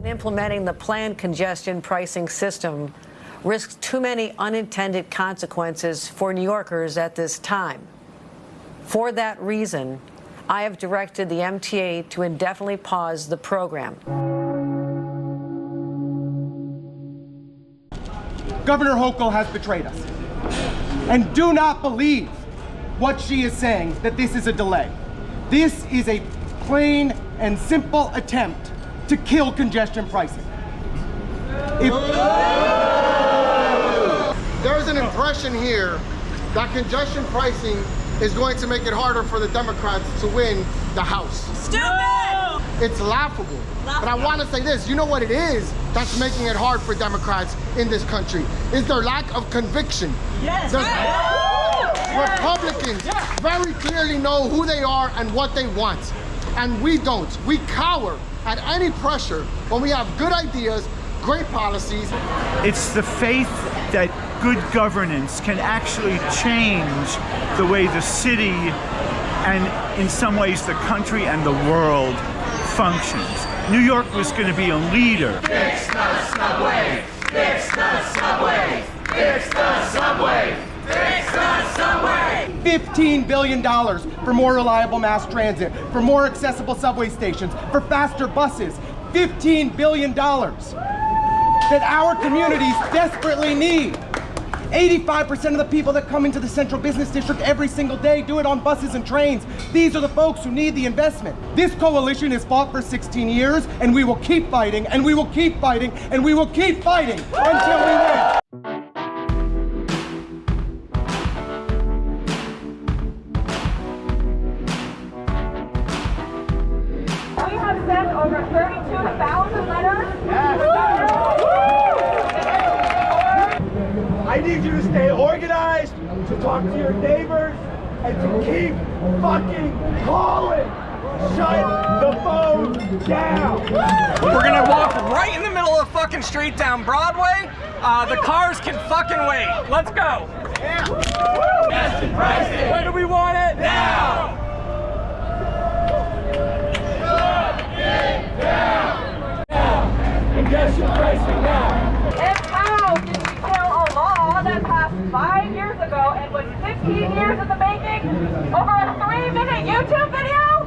Implementing the planned congestion pricing system risks too many unintended consequences for New Yorkers at this time. For that reason, I have directed the MTA to indefinitely pause the program. Governor Hochul has betrayed us. And do not believe what she is saying, that this is a delay. This is a plain and simple attempt to kill congestion pricing. There's an impression here that congestion pricing is going to make it harder for the Democrats to win the House. Stupid! It's laughable. But I want to say this, you know what it is that's making it hard for Democrats in this country? Is their lack of conviction. Yes! Republicans very clearly know who they are and what they want. And we don't. We cower at any pressure when we have good ideas, great policies. It's the faith that good governance can actually change the way the city and in some ways the country and the world functions. New York was going to be a leader. Fix the subway! Fix the subway! Fix the subway! Fix the subway! $15 billion for more reliable mass transit, for more accessible subway stations, for faster buses. $15 billion that our communities desperately need. 85% of the people that come into the central business district every single day do it on buses and trains. These are the folks who need the investment. This coalition has fought for 16 years, and we will keep fighting, and we will keep fighting, and we will keep fighting until we win. We have sent over 32,000 letters. I need you to stay organized, to talk to your neighbors, and to keep fucking calling. Shut the phone down. We're gonna walk right in the middle of the fucking street down Broadway. The cars can fucking wait. Let's go. Congestion pricing! When do we want it? Now! Shut it down! Now! Congestion pricing now! And how did we kill a law that passed 5 years ago and was 15 years in the making over a 3-minute YouTube video?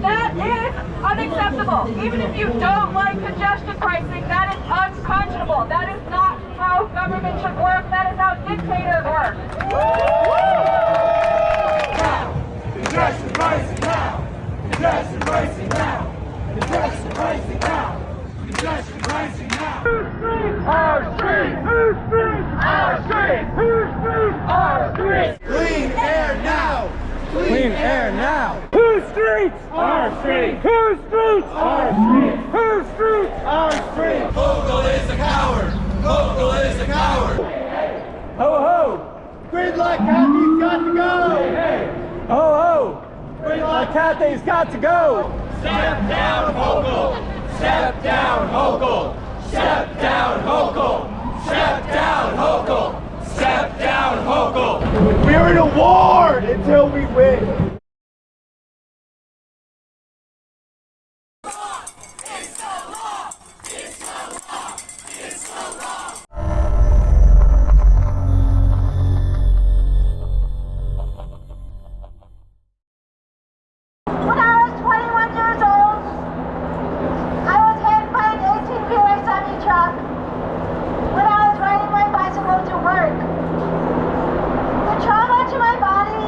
That is unacceptable. Even if you don't like congestion pricing, that is unconscionable. That is not how government should work. That is how dictators work. Congestion pricing now! Congestion pricing now! Congestion pricing now! Congestion pricing now! Our street! Whose street? Our street! Whose street? Our street! Clean air now! Clean air now. Whose streets? Our street! Whose streets? Our street! Whose streets? Our street! Hochul is a coward! Hochul is a coward! Ho ho! Gridlock Kathy's got to go! Ho ho! Gridlock Kathy's got to go! Step down, Hochul! Step down, Hochul! Step down, Hochul! Step down, Hochul! Step down, Hochul! We're in a war until we win! When I was 21 years old, I was hit by an 18-wheeler semi-truck when I was riding my bicycle to work. The trauma to my body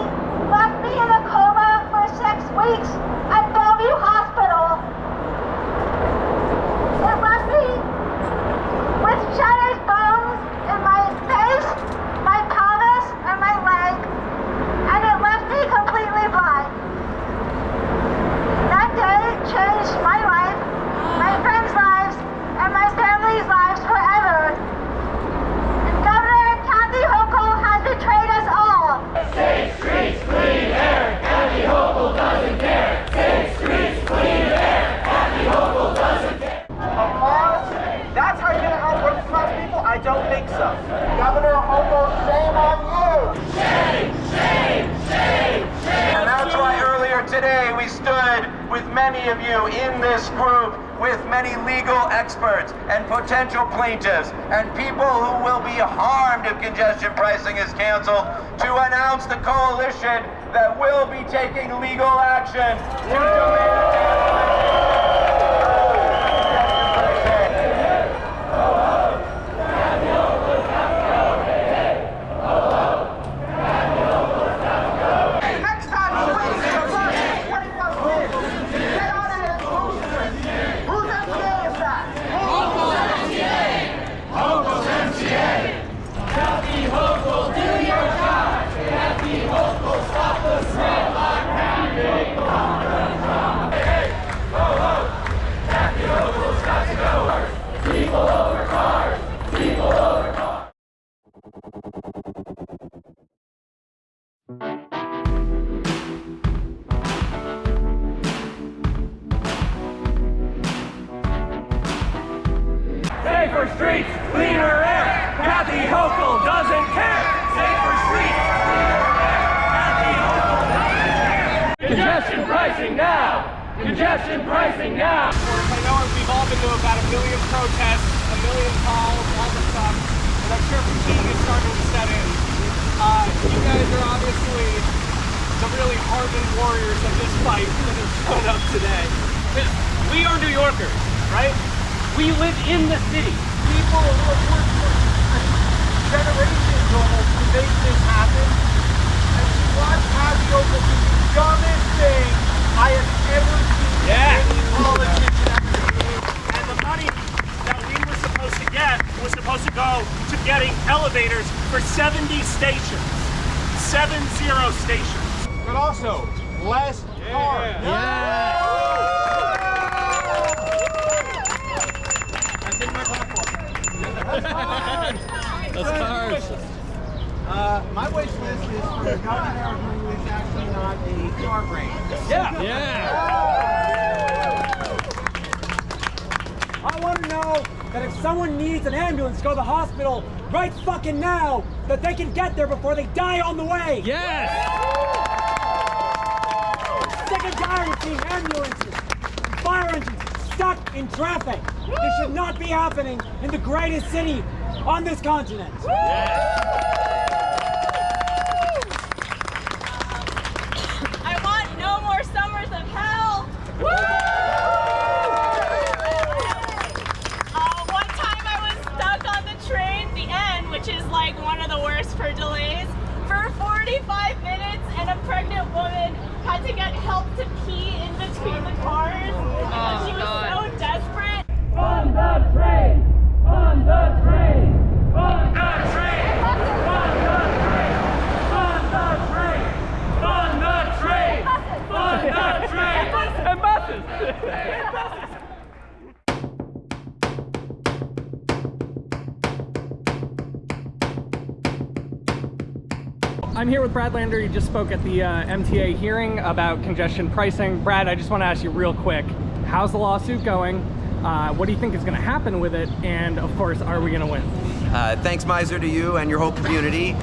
left me in a coma for 6 weeks at Bellevue Hospital. It left me with shattered bones in my face, my pelvis, and my leg, and it left me completely blind. That day changed my life, my friends' lives, and my family's lives forever. And Governor Kathy Hochul has betrayed us all. Safe streets, clean air! Kathy Hochul doesn't care! Safe streets, clean air! Kathy Hochul doesn't care! Applause? That's how you're gonna help working class people? I don't think so. Governor Hochul, shame on you! Shame! Shame! Shame! Shame! And that's why earlier today we stood with many of you in this group with many legal experts and potential plaintiffs and people who will be harmed if congestion pricing is canceled, to announce the coalition that will be taking legal action to Safer streets, cleaner air. Kathy Hochul doesn't care. Safer streets, cleaner air. Kathy Hochul doesn't care. Congestion pricing now. Congestion pricing now. I know we've all been to about 1 million protests, 1 million calls, all the stuff, and I'm sure fatigue is starting to set in. You guys are obviously the really hardened warriors of this fight that have shown up today. We are New Yorkers, right? We live in the city. People who have worked for generations almost to make this happen. And to watch Kathy Hochul do the dumbest thing I have ever seen any politician ever do. And the money that we were supposed to get was supposed to go to getting elevators for 70 stations. 70 stations. But also, less cars. That's cars. My wish list is for a governor who is actually not a car brain. I want to know that if someone needs an ambulance to go to the hospital right fucking now, that they can get there before they die on the way. Yes! Sick and tired of seeing ambulances, fire engines stuck in traffic. This should not be happening in the greatest city on this continent. I want no more summers of hell. One time I was stuck on the train, the end, which is like one of the worst for delays, for 45 minutes, and a pregnant woman had to get help to pee in between the cars. She was so desperate. On the train! On the train! On the train! On the train! On the train! On the train! On the train! And buses! And buses! I'm here with Brad Lander. You just spoke at the MTA hearing about congestion pricing. Brad, I just want to ask you real quick, how's the lawsuit going? What do you think is going to happen with it? And of course, are we going to win? Thanks, Miser, to you and your whole community.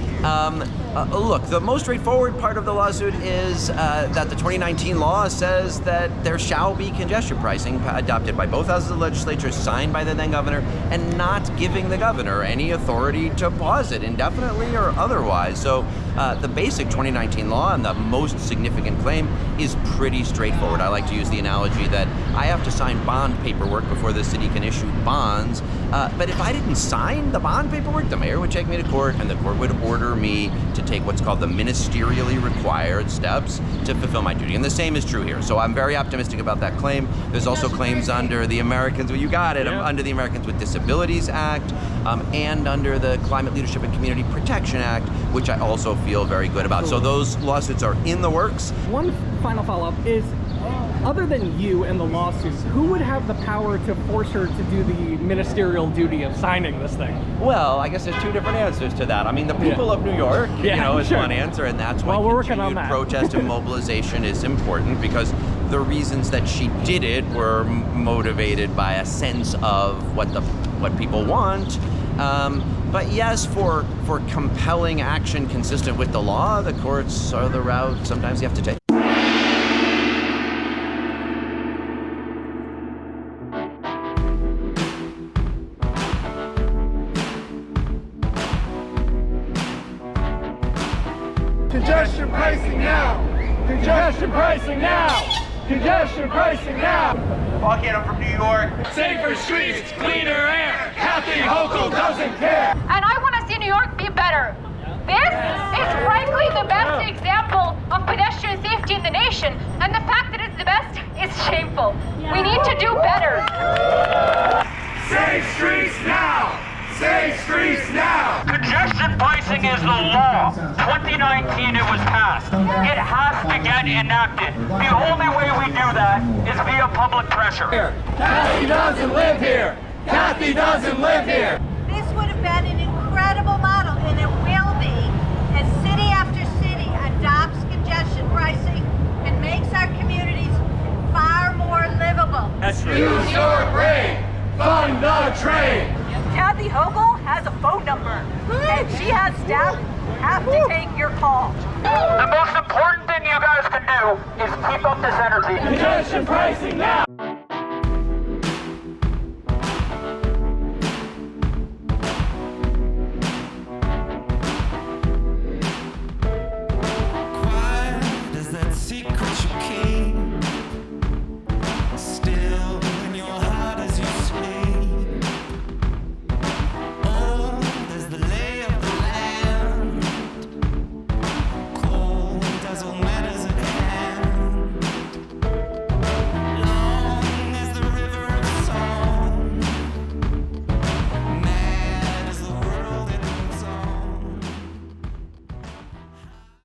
Look, the most straightforward part of the lawsuit is that the 2019 law says that there shall be congestion pricing adopted by both houses of the legislature, signed by the then governor, and not giving the governor any authority to pause it indefinitely or otherwise. So the basic 2019 law and the most significant claim is pretty straightforward. I like to use the analogy that I have to sign bond paperwork before the city can issue bonds. But if I didn't sign the bond paperwork, the mayor would take me to court, and the court would order me to take what's called the ministerially required steps to fulfill my duty. And the same is true here. So I'm very optimistic about that claim. There's also claims under the Americans, well, you got it, under the Americans with Disabilities Act, and under the Climate Leadership and Community Protection Act, which I also feel very good about. So those lawsuits are in the works. One final follow-up is, other than you and the lawsuits, who would have the power to force her to do the ministerial duty of signing this thing? Well, I guess there's two different answers to that. I mean, the people of New York, is one answer, and that's why we're working on continued that. Protest and mobilization is important, because the reasons that she did it were motivated by a sense of what people want. But yes, for compelling action consistent with the law, the courts are the route sometimes you have to take. Congestion pricing now! Congestion pricing now! Congestion pricing now! Again, I'm from New York. Safer streets, cleaner air. Kathy Hochul doesn't care. And I want to see New York be better. This is frankly the best example of pedestrian safety in the nation, and the fact that it's the best is shameful. We need to do better. Safe streets now! Safe streets now! Congestion pricing is the law. 2019 it was passed. It has to get enacted. The only way we do that is via public pressure. Kathy doesn't live here! Kathy doesn't live here! This would have been an incredible model, and it will be, as city after city adopts congestion pricing and makes our communities far more livable. Use your brain! Fund the train! Kathy Hochul has a phone number, and she has staff who have to take your call. The most important thing you guys can do is keep up this energy. Congestion pricing now!